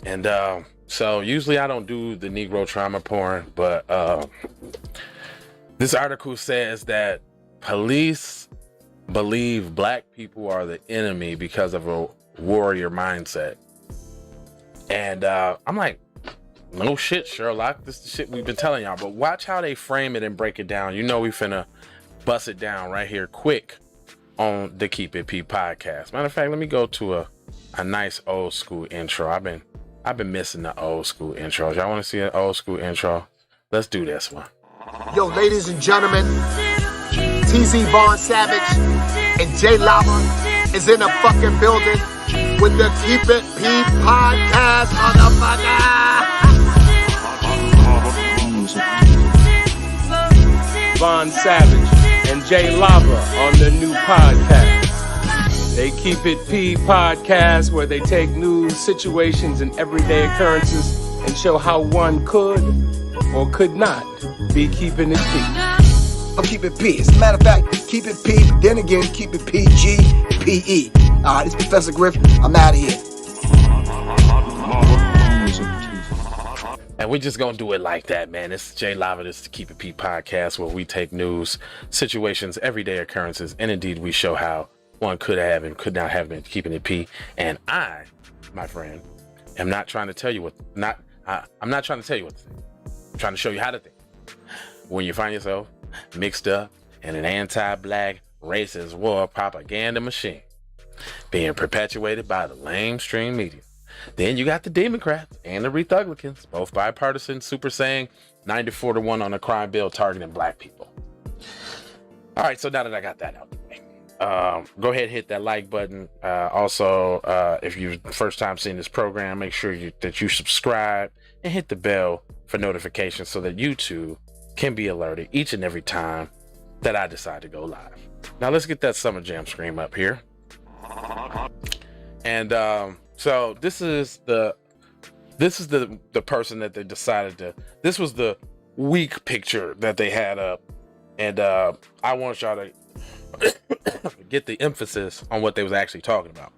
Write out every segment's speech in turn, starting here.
And so usually I don't do the Negro trauma porn, but this article says that police believe black people are the enemy because of a warrior mindset. And I'm like, no shit, Sherlock. This is the shit we've been telling y'all. But watch how they frame it and break it down. You know we finna bust it down right here quick on the Keep It P podcast. Matter of fact, let me go to a nice old school intro. I've been missing the old school intros. Y'all want to see an old school intro? Let's do this one. Yo, ladies and gentlemen, TZ Vaughn Savage and J Lava is in the fucking building with the Keep It P podcast, motherfucker. Vaughn Savage and J Lava on the new podcast. They Keep It P podcast, where they take news, situations, and everyday occurrences and show how one could or could not be keeping it P. I'm Keep It P. As a matter of fact, Keep It P, but then again, Keep It PG, PE. This is Professor Griff. I'm out of here. And we're just gonna do it like that, man. This is Jay Lava. This is the Keep It P podcast, where we take news, situations, everyday occurrences, and indeed we show how one could have and could not have been keeping it P. And I, my friend, am not trying to tell you I'm not trying to tell you what to think. I'm trying to show you how to think. When you find yourself mixed up in an anti-black racist war propaganda machine being perpetuated by the lamestream media, then you got the Democrats and the Republicans, both bipartisan, super saying 94-1 on a crime bill targeting black people. All right, so now that I got that out the way, go ahead and hit that like button. Also, if you're first time seeing this program, make sure that you subscribe and hit the bell for notifications so that you too can be alerted each and every time that I decide to go live. Now let's get that Summer Jam scream up here. And so this is the person that they decided to. This was the weak picture that they had up, and I want y'all to get the emphasis on what they was actually talking about.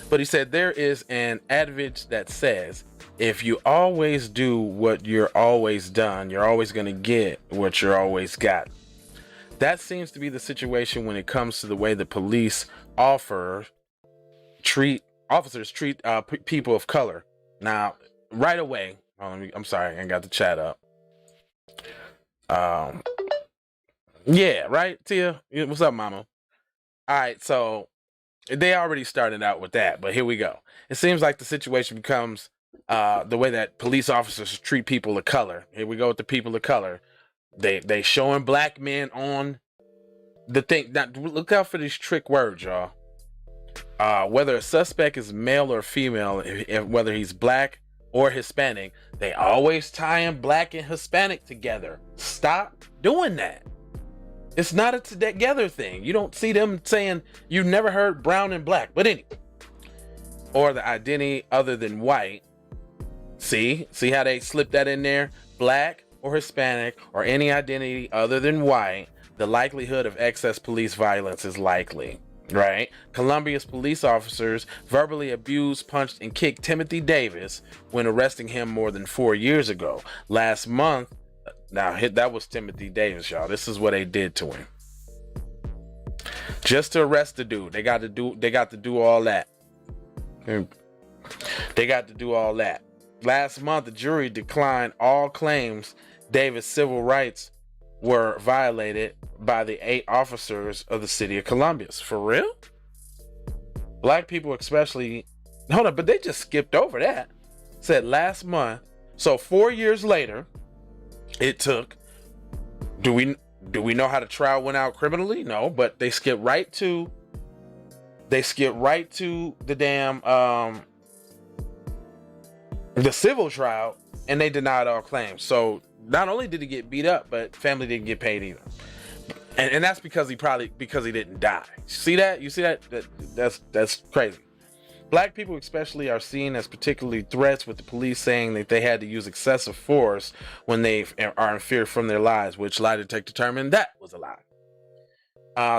But he said there is an adage that says, if you always do what you're always done, you're always going to get what you're always got. That seems to be the situation when it comes to the way the police officers treat people of color. Now, right away, I'm sorry, I ain't got the chat up. Yeah, right, Tia? What's up, mama? All right, so they already started out with that, but here we go. It seems like the situation becomes the way that police officers treat people of color. Here we go with the people of color. They showing black men on the thing. Now, look out for these trick words, y'all. Whether a suspect is male or female, whether he's black or Hispanic, they always tying black and Hispanic together. Stop doing that. It's not a together thing. You don't see them saying, you never heard brown and black, but anyway. Or the identity other than white. See how they slip that in there? Black or Hispanic or any identity other than white, the likelihood of excess police violence is likely, right? Columbia's police officers verbally abused, punched, and kicked Timothy Davis when arresting him more than 4 years ago. Last month, now that was Timothy Davis, y'all. This is what they did to him. Just to arrest the dude, they got to do all that. They got to do all that. Last month, the jury declined all claims Davis' civil rights were violated by the 8 officers of the city of Columbia. For real? Black people especially, hold on, but they just skipped over that. Said last month, so 4 years later, it took, do we know how the trial went out criminally? No, but they skipped right to the damn, the civil trial, and they denied all claims. So not only did he get beat up, but family didn't get paid either. And that's because he didn't die. See that? You see that? That's crazy. Black people especially are seen as particularly threats, with the police saying that they had to use excessive force when they are in fear from their lives, which lie detector determined that was a lie.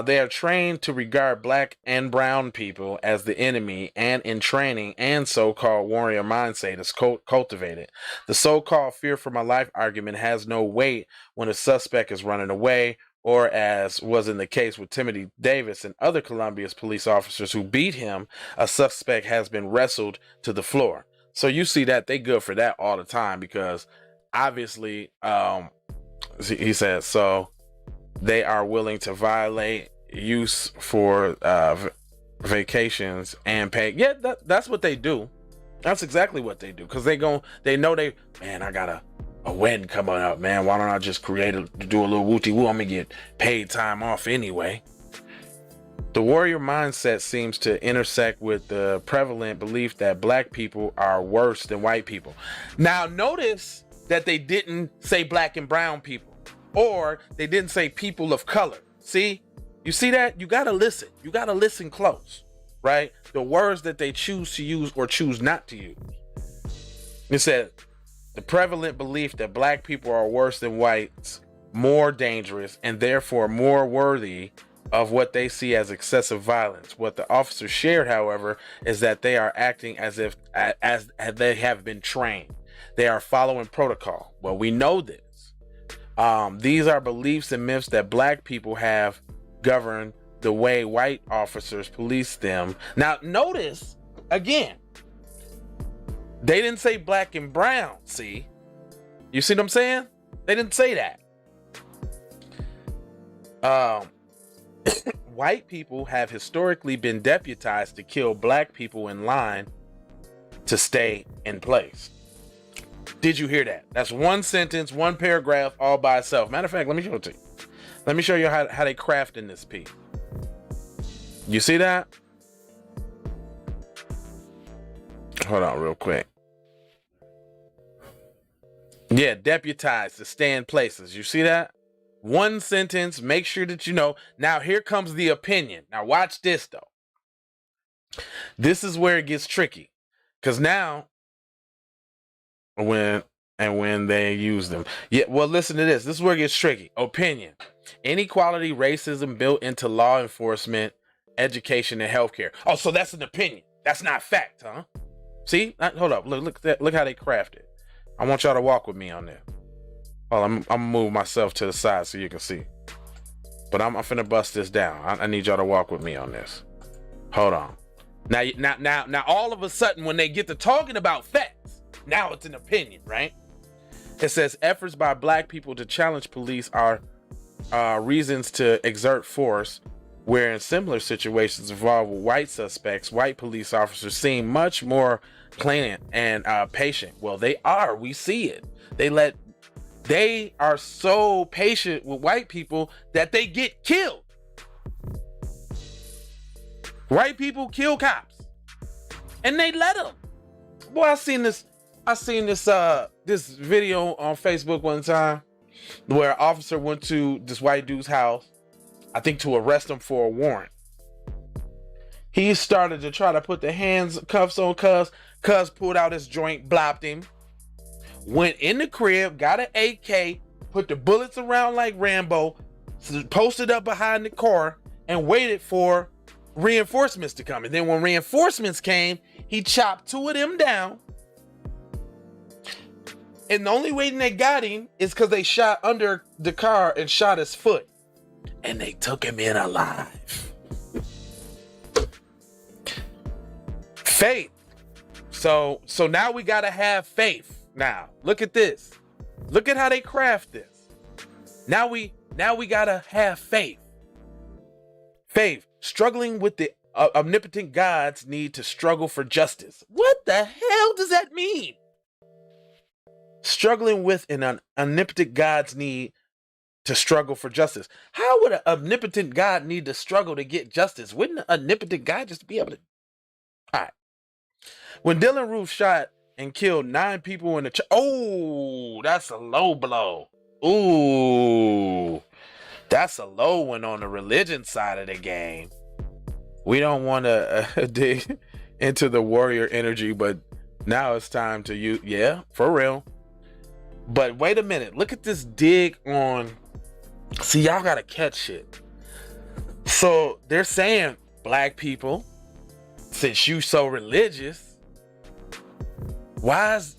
They are trained to regard black and brown people as the enemy, and in training and so-called warrior mindset is cultivated. The so-called fear for my life argument has no weight when a suspect is running away, or as was in the case with Timothy Davis and other Columbia's police officers who beat him, a suspect has been wrestled to the floor. So you see that they good for that all the time, because obviously, he says, so they are willing to violate use for vacations and pay. Yeah, that's what they do. That's exactly what they do. Because they know man, I got a wedding coming up, man. Why don't I just do a little wooty-woo? I'm going to get paid time off anyway. The warrior mindset seems to intersect with the prevalent belief that black people are worse than white people. Now, notice that they didn't say black and brown people. Or they didn't say people of color. See? You see that? You got to listen. You got to listen close, right? The words that they choose to use or choose not to use. It said, the prevalent belief that black people are worse than whites, more dangerous, and therefore more worthy of what they see as excessive violence. What the officer shared, however, is that they are acting as if as they have been trained. They are following protocol. Well, we know this. These are beliefs and myths that black people have governed the way white officers police them. Now, notice, again, they didn't say black and brown, see? You see what I'm saying? They didn't say that. White people have historically been deputized to kill black people in line to stay in place. Did you hear that? That's one sentence, one paragraph, all by itself. Matter of fact, let me show it to you. Let me show you how they craft in this piece. You see that? Hold on real quick. Yeah, deputized to stay in places. You see that? One sentence, make sure that you know. Now, here comes the opinion. Now, watch this, though. This is where it gets tricky. Because now, when they use them. Yeah, well, listen to this. This is where it gets tricky. Opinion. Inequality, racism built into law enforcement, education, and healthcare. Oh, so that's an opinion. That's not fact, huh? See? Hold up. Look how they craft it. I want y'all to walk with me on this. Well, I'm gonna move myself to the side so you can see. But I'm finna bust this down. I need y'all to walk with me on this. Hold on. Now, all of a sudden, when they get to talking about facts, now it's an opinion, right? It says efforts by black people to challenge police are reasons to exert force, where in similar situations involved with white suspects, white police officers seem much more lenient and patient. Well, they are. We see it. They are so patient with white people that they get killed. White people kill cops, and they let them. Boy, I seen this video on Facebook one time where an officer went to this white dude's house, I think to arrest him for a warrant. He started to try to put the cuffs on Cuz. Cuz pulled out his joint, blopped him, went in the crib, got an AK, put the bullets around like Rambo, posted up behind the car, and waited for reinforcements to come. And then when reinforcements came, he chopped two of them down. And the only way they got him is because they shot under the car and shot his foot. And they took him in alive. Faith. So now we gotta have faith. Now, look at this. Look at how they craft this. Now we gotta have faith. Faith. Struggling with the omnipotent gods need to struggle for justice. What the hell does that mean? Struggling with an omnipotent God's need to struggle for justice. How would an omnipotent God need to struggle to get justice? Wouldn't an omnipotent God just be able to? All right. When Dylan Roof shot and killed 9 people in the church. Oh, that's a low blow. Ooh, that's a low one on the religion side of the game. We don't want to dig into the warrior energy, but now it's time to use. Yeah, for real. But wait a minute. Look at this dig on. See, y'all gotta catch shit. So they're saying, black people, since you so religious, why is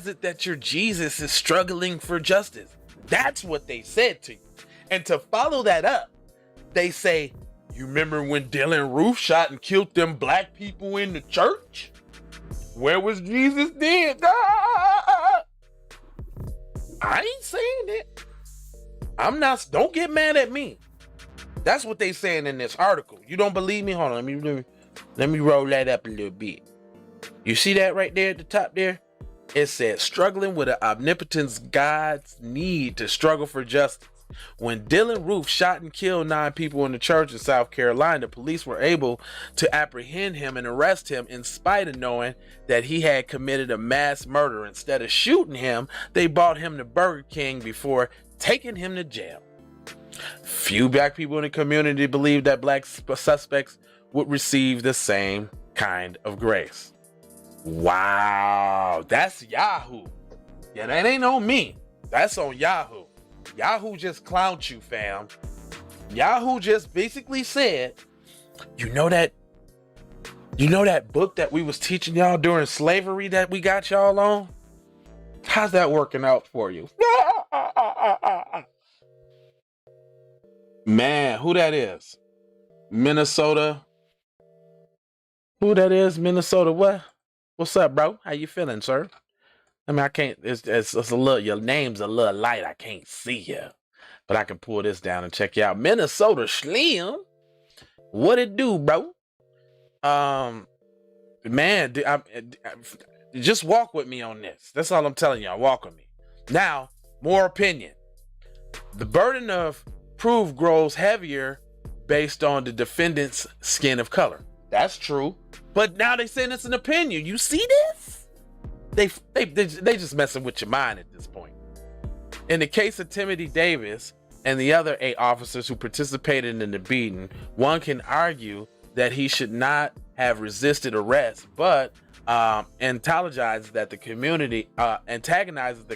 it that your Jesus is struggling for justice? That's what they said to you. And to follow that up, they say, you remember when Dylan Roof shot and killed them black people in the church? Where was Jesus then? Ah! I ain't saying it. I'm not, don't get mad at me. That's what they saying in this article. You don't believe me? Hold on, let me roll that up a little bit. You see that right there at the top there? It says, struggling with an omnipotence God's need to struggle for justice. When Dylan Roof shot and killed 9 people in the church in South Carolina, police were able to apprehend him and arrest him in spite of knowing that he had committed a mass murder. Instead of shooting him, they brought him to Burger King before taking him to jail. Few black people in the community believe that black suspects would receive the same kind of grace. Wow, that's Yahoo. Yeah, that ain't on me. That's on Yahoo. Yahoo just clowned you, fam. Yahoo just basically said, you know that book that we was teaching y'all during slavery that we got y'all on? How's that working out for you? Man, who that is? Minnesota. Who that is? Minnesota what? What's up, bro? How you feeling, sir? I mean, I can't, it's a little, your name's a little light. I can't see you, but I can pull this down and check you out. Minnesota Slim. What it do, bro? Man, just walk with me on this. That's all I'm telling y'all. Walk with me. Now, more opinion. The burden of proof grows heavier based on the defendant's skin of color. That's true. But now they saying it's an opinion. You see this? They just messing with your mind at this point. In the case of Timothy Davis and the other 8 officers who participated in the beating, one can argue that he should not have resisted arrest, but antagonizes the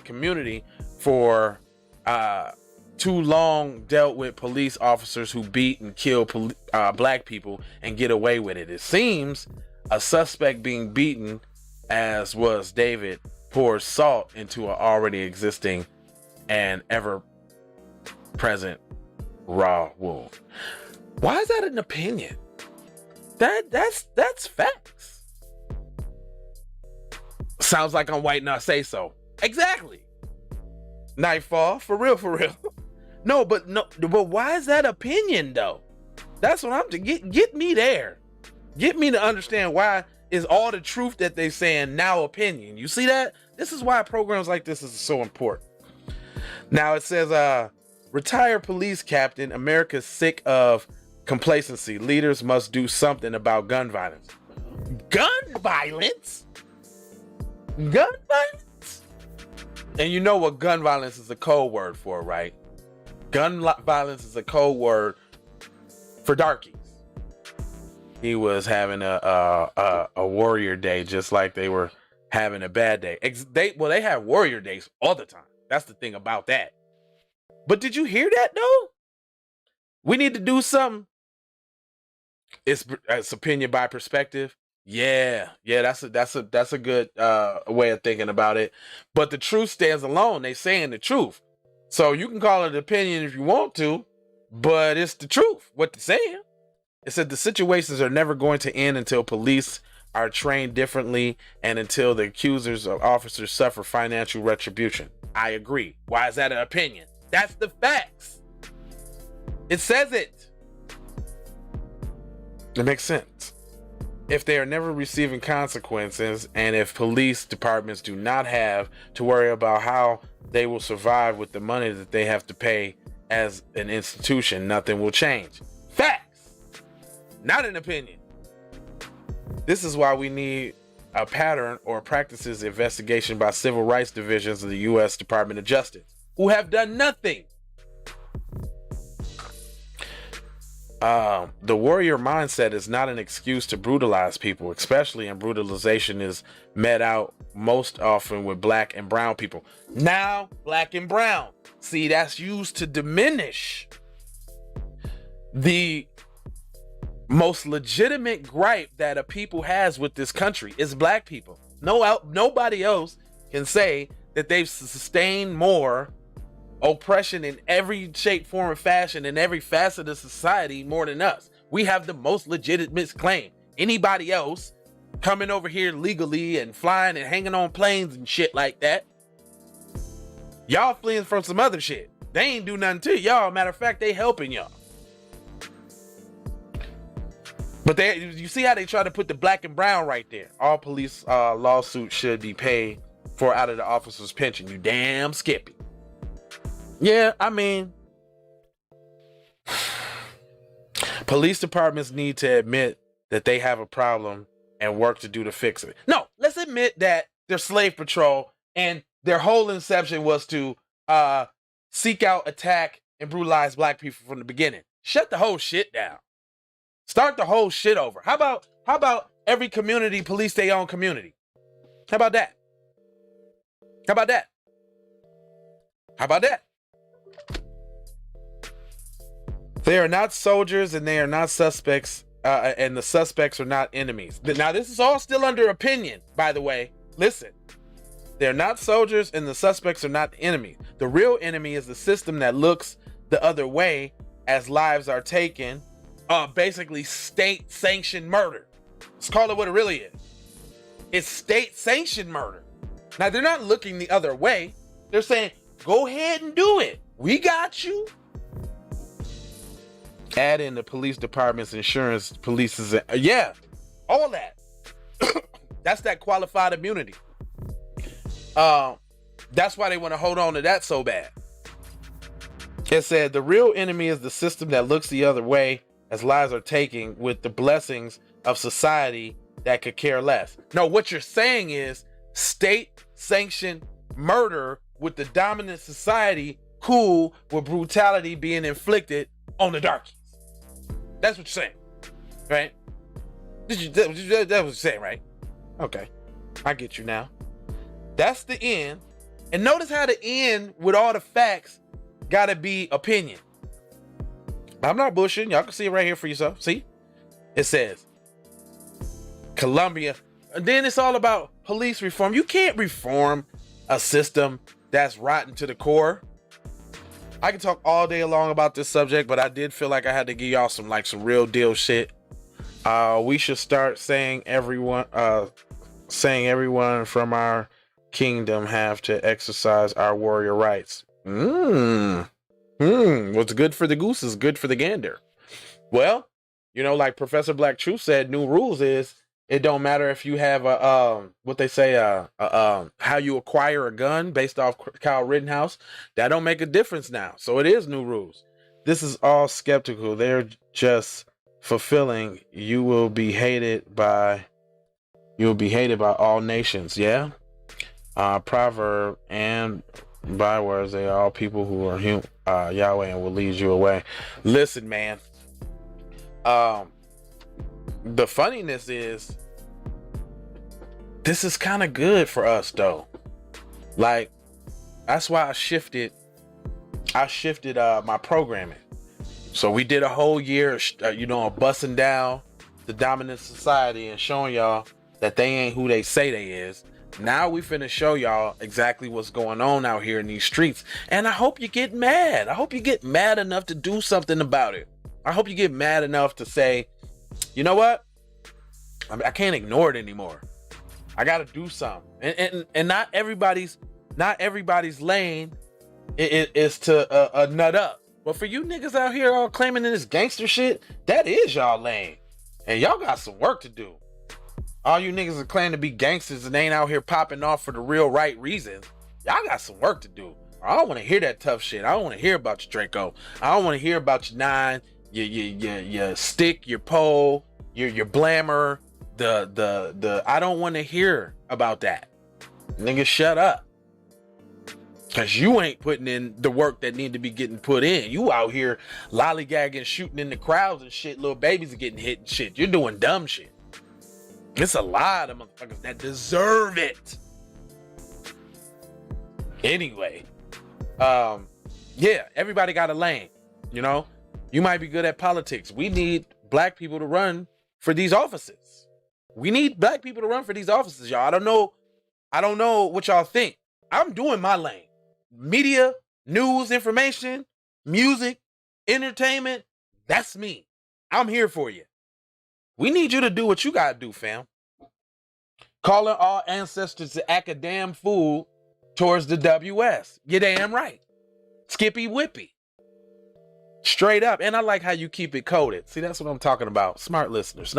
community for too long dealt with police officers who beat and kill black people and get away with it. It seems a suspect being beaten, as was David, pours salt into an already existing and ever-present raw wound. Why is that an opinion? That's facts. Sounds like I'm white, not say so. Exactly. Nightfall, for real. No, but why is that opinion though? That's what I'm to get me there. Get me to understand why is all the truth that they saying now opinion. You see that? This is why programs like this is so important. Now it says, retired police captain, America's sick of complacency. Leaders must do something about gun violence. Gun violence? Gun violence? And you know what gun violence is a code word for, right? Gun violence is a code word for darkies. He was having a warrior day, just like they were having a bad day. They have warrior days all the time. That's the thing about that. But did you hear that though? We need to do something. It's opinion by perspective. Yeah, that's a good way of thinking about it. But the truth stands alone. They saying the truth. So you can call it opinion if you want to, but it's the truth, what they're saying. It said the situations are never going to end until police are trained differently and until the accusers of officers suffer financial retribution. I agree. Why is that an opinion? That's the facts. It says it. It makes sense. If they are never receiving consequences, and if police departments do not have to worry about how they will survive with the money that they have to pay as an institution, nothing will change. Facts. Not an opinion. This is why we need a pattern or practices investigation by civil rights divisions of the U.S. Department of Justice, who have done nothing. The warrior mindset is not an excuse to brutalize people, especially when brutalization is met out most often with black and brown people. Now, black and brown. See, that's used to diminish the most legitimate gripe that a people has with this country is black people. Nobody else can say that they've sustained more oppression in every shape, form, and fashion in every facet of society more than us. We have the most legitimate claim. Anybody else coming over here legally and flying and hanging on planes and shit like that, y'all fleeing from some other shit. They ain't do nothing to y'all. Matter of fact, they helping y'all. But you see how they try to put the black and brown right there. All police lawsuits should be paid for out of the officer's pension. You damn Skippy. Yeah, I mean, police departments need to admit that they have a problem and work to do to fix it. No, let's admit that they're slave patrol and their whole inception was to seek out, attack, and brutalize black people from the beginning. Shut the whole shit down. Start the whole shit over. How about every community police their own community? How about that? How about that? How about that? They are not soldiers and they are not suspects, and the suspects are not enemies. Now, this is all still under opinion, by the way. Listen, they're not soldiers and the suspects are not enemies. The real enemy is the system that looks the other way as lives are taken. Basically state-sanctioned murder. Let's call it what it really is. It's state-sanctioned murder. Now, they're not looking the other way. They're saying, go ahead and do it. We got you. Add in the police department's insurance, police's, yeah, all that. That's that qualified immunity. That's why they want to hold on to that so bad. It said, the real enemy is the system that looks the other way as lives are taken with the blessings of society that could care less. No, what you're saying is state-sanctioned murder with the dominant society cool with brutality being inflicted on the darkies. That's what you're saying, right? That was what you're saying, right? Okay, I get you now. That's the end. And notice how the end with all the facts gotta be opinion. I'm not bullshitting. Y'all can see it right here for yourself. See? It says Colombia. And then it's all about police reform. You can't reform a system that's rotten to the core. I can talk all day long about this subject, but I did feel like I had to give y'all some real deal shit. We should start saying everyone from our kingdom have to exercise our warrior rights. What's good for the goose is good for the gander. Well, like Professor Black Truth said, new rules is it don't matter if you have how you acquire a gun based off Kyle Rittenhouse. That don't make a difference now. So it is new rules. This is all skeptical. They're just fulfilling. You will be hated by all nations. Yeah. Proverb and bywords, they are all people who are Yahweh and will lead you away. Listen, man. The funniness is this is kind of good for us though. Like, that's why I shifted my programming. So we did a whole year, busting down the dominant society and showing y'all that they ain't who they say they is. Now we finna show y'all exactly what's going on out here in these streets. And I hope you get mad. I hope you get mad enough to do something about it. I hope you get mad enough to say, you know what? I can't ignore it anymore. I gotta do something. And not everybody's lane is to nut up. But for you niggas out here all claiming this gangster shit, that is y'all lane. And y'all got some work to do. All you niggas are claiming to be gangsters and ain't out here popping off for the real right reasons. Y'all got some work to do. I don't want to hear that tough shit. I don't want to hear about your Draco. I don't want to hear about your 9, your stick, your pole, your blammer. I don't want to hear about that. Niggas, shut up. Cause you ain't putting in the work that need to be getting put in. You out here lollygagging, shooting in the crowds and shit. Little babies are getting hit and shit. You're doing dumb shit. It's a lot of motherfuckers that deserve it. Anyway, yeah, everybody got a lane. You might be good at politics. We need black people to run for these offices. We need black people to run for these offices, y'all. I don't know what y'all think. I'm doing my lane. Media, news, information, music, entertainment. That's me. I'm here for you. We need you to do what you gotta do, fam. Calling all ancestors to act a damn fool towards the WS. You damn right. Skippy whippy. Straight up. And I like how you keep it coded. See, that's what I'm talking about. Smart listeners.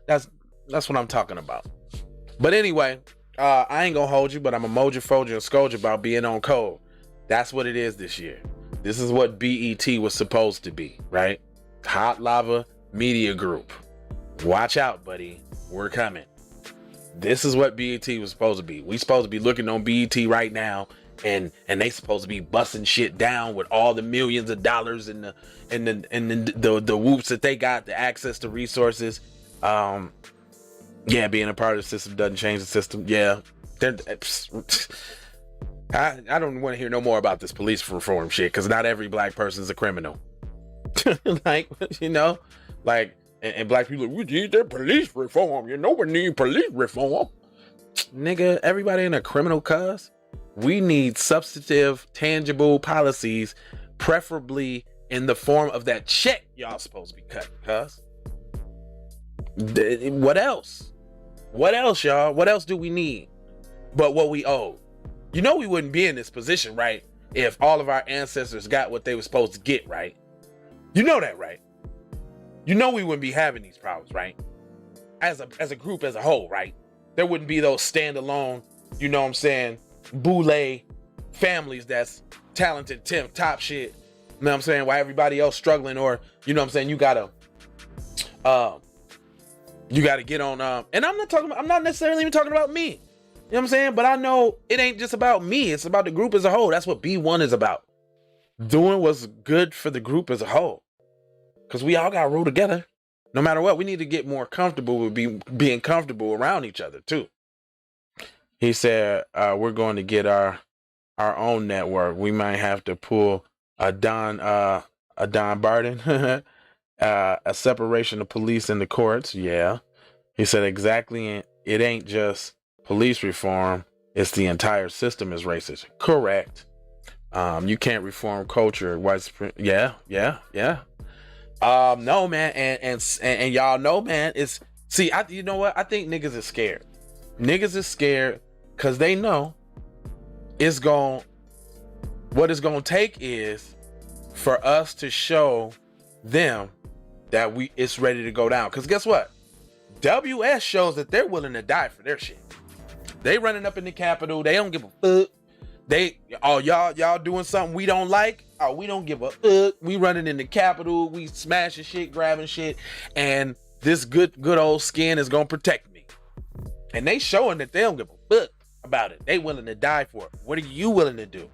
That's what I'm talking about. But anyway, I ain't gonna hold you, but I'm a moja, folger, and scourge about being on code. That's what it is this year. This is what BET was supposed to be, right? Hot Lava Media Group. Watch out, buddy. We're coming. This is what BET was supposed to be. We supposed to be looking on BET right now, and they supposed to be busting shit down with all the millions of dollars and the whoops that they got, the access to resources. Yeah, being a part of the system doesn't change the system. Yeah, I don't want to hear no more about this police reform shit, because not every black person is a criminal. Like, you know, like. And black people, we need their police reform. You know, we need police reform. Nigga, everybody in a criminal cuz. We need substantive, tangible policies, preferably in the form of that check y'all supposed to be cutting, cuz. What else? What else, y'all? What else do we need but what we owe? You know we wouldn't be in this position, right, if all of our ancestors got what they were supposed to get, right? You know that, right? You know we wouldn't be having these problems, right? As a group, as a whole, right? There wouldn't be those standalone, you know what I'm saying, boule families that's talented, top shit. You know what I'm saying? While everybody else struggling, or, you know what I'm saying, you gotta get on, and I'm not necessarily even talking about me. You know what I'm saying? But I know it ain't just about me. It's about the group as a whole. That's what B1 is about. Doing what's good for the group as a whole. Because we all got to roll together. No matter what, we need to get more comfortable with being comfortable around each other, too. He said, we're going to get our own network. We might have to pull a Don Barton, a separation of police and the courts. Yeah. He said, exactly. It ain't just police reform. It's the entire system is racist. Correct. You can't reform culture. Yeah. No, man, and y'all know, man, you know what? I think niggas is scared. Niggas is scared because they know what it's gonna take is for us to show them that it's ready to go down. Because guess what? WS shows that they're willing to die for their shit. They running up in the Capitol. They don't give a fuck. Y'all doing something we don't like. Oh, we don't give a fuck. We running in the Capitol. We smashing shit, grabbing shit, and this good old skin is gonna protect me. And they showing that they don't give a fuck about it. They willing to die for it. What are you willing to do?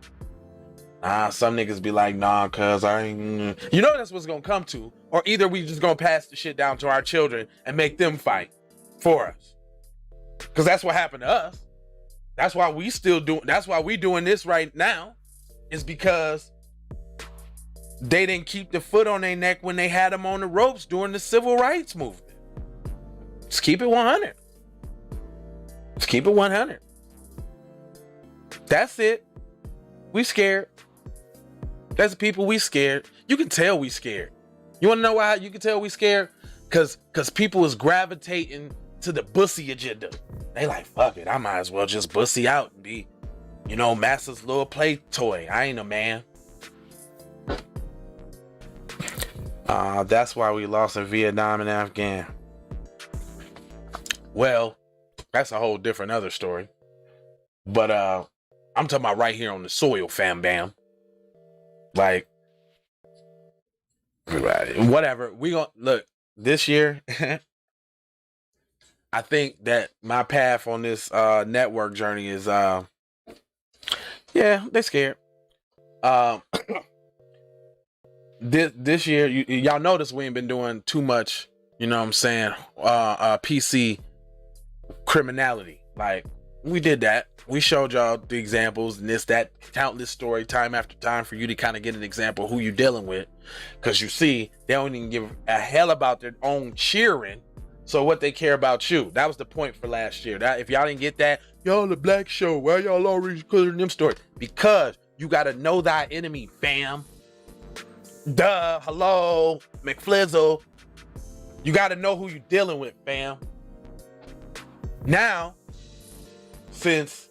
Some niggas be like, nah, cuz I ain't. You know that's what's gonna come to. Or either we just gonna pass the shit down to our children and make them fight for us. Cause that's what happened to us. That's why we doing this right now, is because they didn't keep the foot on their neck when they had them on the ropes during the civil rights movement. Just keep it 100. Just keep it 100. That's it. We scared. That's the people, we scared. You can tell we scared. You want to know why you can tell we scared? Cause people is gravitating to the bussy agenda. They like, fuck it, I might as well just bussy out and be, you know, Master's little play toy. I ain't a man. That's why we lost in Vietnam and Afghan. Well, that's a whole different other story. But I'm talking about right here on the soil, fam bam. Like, whatever. We gonna look this year. I think that my path on this network journey is yeah, they're scared. This year, y'all notice we ain't been doing too much, you know what I'm saying, PC criminality. Like, we did that. We showed y'all the examples and that countless story time after time for you to kind of get an example of who you're dealing with. Because you see, they don't even give a hell about their own cheering. So what they care about you. That was the point for last year. That if y'all didn't get that, y'all the black show. Why y'all always clearing them stories? Because you got to know thy enemy, fam. Duh, hello, McFlizzle. You got to know who you're dealing with, fam. Now, since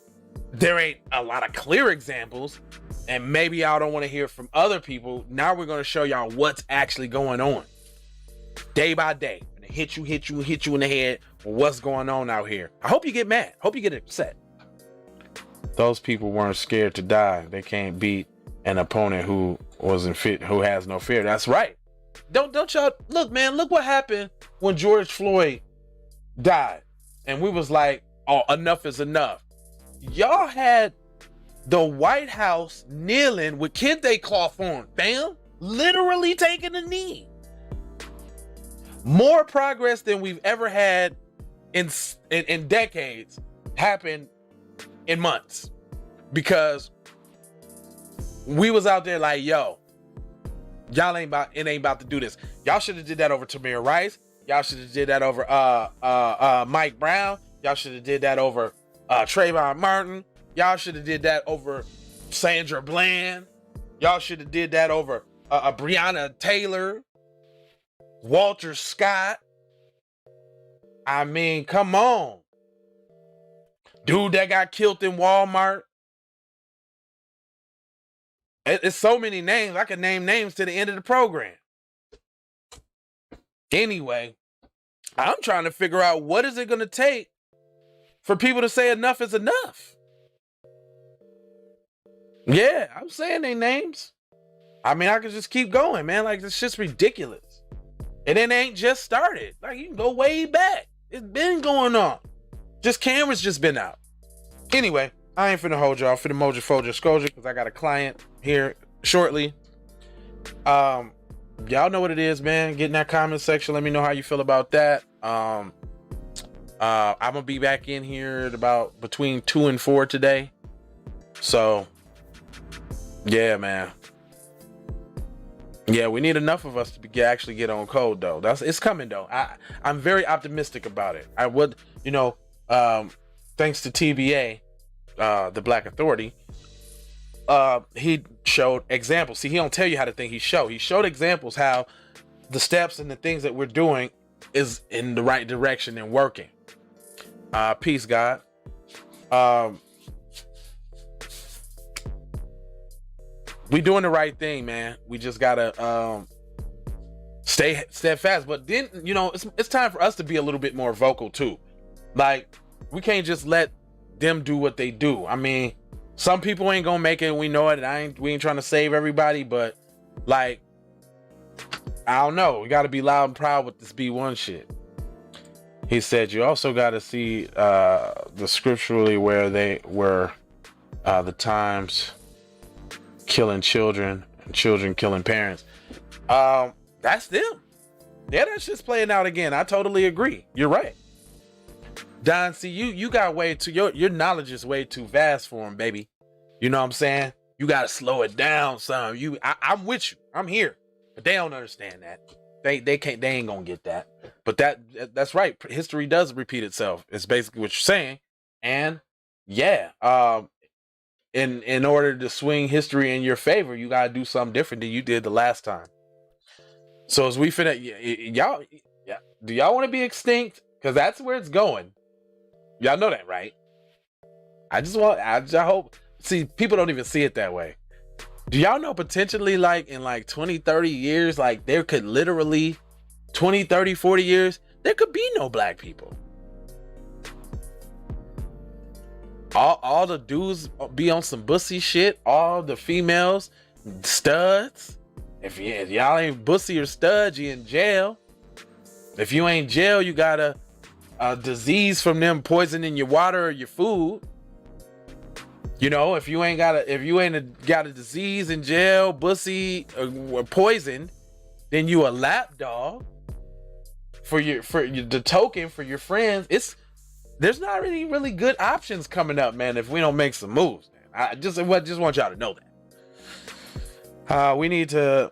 there ain't a lot of clear examples, and maybe y'all don't want to hear from other people, now we're going to show y'all what's actually going on. Day by day. And hit you in the head with what's going on out here. I hope you get mad. Hope you get upset. Those people weren't scared to die. They can't beat an opponent who wasn't fit, who has no fear. That's right. Don't y'all look, man, look what happened when George Floyd died. And we was like, oh, enough is enough. Y'all had the White House kneeling with kente cloth on, fam. Literally taking a knee. More progress than we've ever had in decades happened in months. Because we was out there like, yo, y'all ain't about to do this. Y'all should have did that over Tamir Rice. Y'all should have did that over Mike Brown. Y'all should have did that over Trayvon Martin. Y'all should have did that over Sandra Bland. Y'all should have did that over Breonna Taylor, Walter Scott. I mean, come on. Dude that got killed in Walmart. It's so many names. I could name names to the end of the program. Anyway, I'm trying to figure out what is it going to take for people to say enough is enough. Yeah, I'm saying their names. I mean, I could just keep going, man. Like, this shit's ridiculous. And it ain't just started. Like, you can go way back. It's been going on. Just cameras just been out. Anyway, I ain't finna hold y'all for the Mojo Fojo Scoja because I got a client here shortly. Y'all know what it is, man. Get in that comment section. Let me know how you feel about that. I'm gonna be back in here at about between 2 and 4 today. So, yeah, man. Yeah, we need enough of us to actually get on code, though. It's coming, though. I'm very optimistic about it. I would, thanks to TBA, the Black Authority, he showed examples. See, he don't tell you how to think. He showed examples how the steps and the things that we're doing is in the right direction and working. Peace, God. We doing the right thing, man. We just gotta stay steadfast. But then, it's time for us to be a little bit more vocal too. Like, we can't just let them do what they do. I mean, some people ain't gonna make it. We know it. We ain't trying to save everybody, but like, I don't know. We gotta be loud and proud with this B1 shit. He said you also gotta see the scripturally where they were the times killing children and children killing parents. That's them. Yeah, that shit's playing out again. I totally agree. You're right. Don, see, you got way too, your knowledge is way too vast for him, baby. You know what I'm saying? You gotta slow it down some. I'm with you. I'm here. But they don't understand that. They ain't gonna get that. But that's right. History does repeat itself. It's basically what you're saying. And yeah, in order to swing history in your favor, you gotta do something different than you did the last time. So as we finna, y'all, do y'all want to be extinct? Because that's where it's going. Y'all know that, right? I hope. See, people don't even see it that way. Do y'all know potentially, like, in like 20, 30 years, like, there could literally 20, 30, 40 years, there could be no black people. All the dudes be on some bussy shit. All the females, studs. If y'all ain't bussy or studs, you in jail. If you ain't jail, you got a disease from them poisoning your water or your food. If you ain't got a disease in jail, bussy or poisoned, then you a lap dog for the token for your friends. there's not really good options coming up, man, if we don't make some moves. Man. I just want y'all to know that. We need to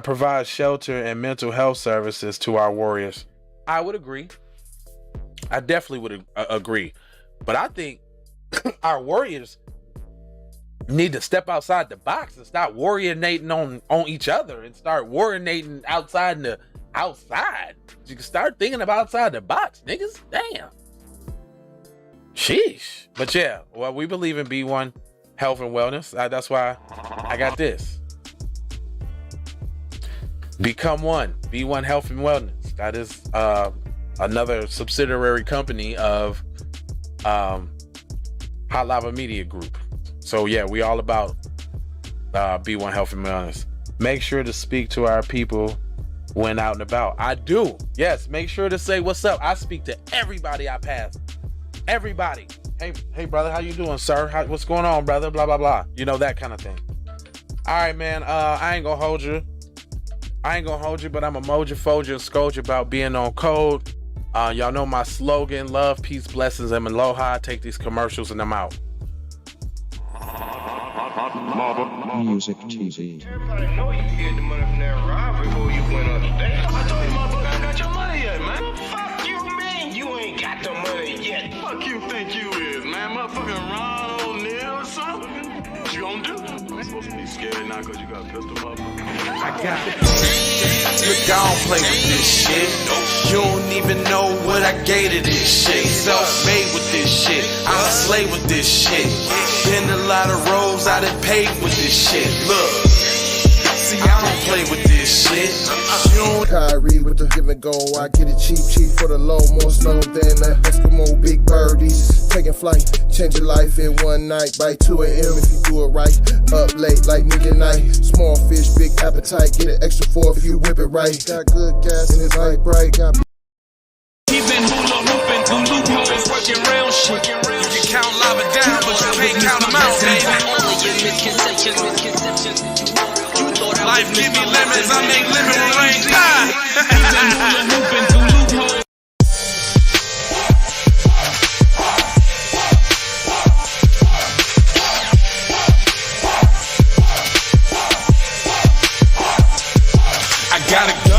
provide shelter and mental health services to our warriors. I would agree. I definitely would agree. But I think our warriors need to step outside the box and stop warriorating on each other and start warriorating outside the outside. You can start thinking about outside the box, niggas. Damn. Sheesh. But yeah, well, we believe in B1 health and wellness. That's why I got this. Become One. B1 Health and Wellness. That is another subsidiary company of Hot Lava Media Group. So yeah, we all about B1 Health and Wellness. Make sure to speak to our people when out and about. I do. Yes, make sure to say what's up. I speak to everybody I pass. Everybody. Hey brother, how you doing, sir? What's going on, brother? Blah, blah, blah. You know, that kind of thing. All right, man. I ain't gonna hold you, but I'm a moja, foja, and scoja about being on code. Y'all know my slogan: love, peace, blessings, and aloha. Take these commercials and I'm out. Music TV. Everybody know you hid the money from that robbery before you went on the day. I told you motherfucker I got your money yet, man. Fuck you, man. You ain't got the money yet. Fuck you think you is, man. Motherfucking Ron O'Neal or something. What you gonna do? You supposed to be scared now because you got a pistol, motherfucker. I got it. Look, I don't play with this shit. You don't even know what I gave to this shit. Self-made with this shit. I'm a slave with this shit. Been a lot of roads I done paved with this shit. Look, see, I don't play with this shit. Kyrie with the give and go. I get it cheap for the low. More snow than the Eskimo big birdies. Taking flight, change your life in one night. By 2 a.m. if you do it right. Up late like nigga night. Small fish, big appetite. Get an extra 4 if you whip it right. Got good gas and it's light bright. Got He been hula hooping through loopholes, working real shit. You can count lava down, but you can't count them out, baby. Life give me lemons, I make lemon rain. I gotta go,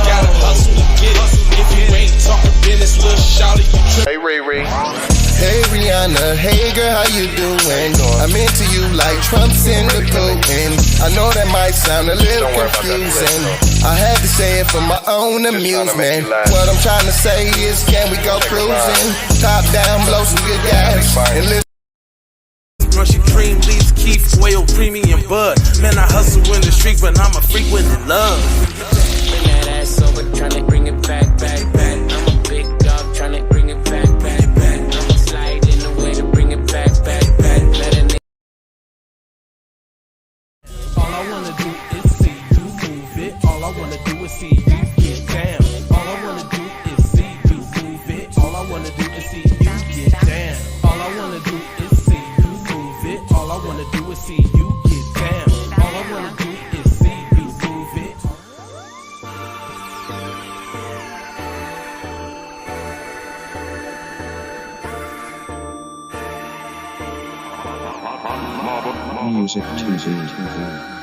gotta hustle to get it. If you ain't talking business, little shawty, you trip. Hey Ray Ray. Hey Rihanna, hey girl, how you doing? I'm into you like Trump's in the Putin. I know that might sound a little confusing. I had to say it for my own amusement. What I'm trying to say is, can we go cruising? Top down, blow some good gas, and listen. Rushing cream, leaves, Keith, oil, premium bud. Man, I hustle in the street, but I'm a freak with the love. Bring that ass over, tryna bring it back. I'm a big dog, tryna bring it back. I'ma slide in the way to bring it back. Let a nigga. All I wanna do is see you move it. All I wanna do is see you get down. All I wanna do is see you move it. All I wanna do is see you get down. All I wanna do is see you move it. All I wanna do is see you get down. All I wanna do is see you move it. Music TV.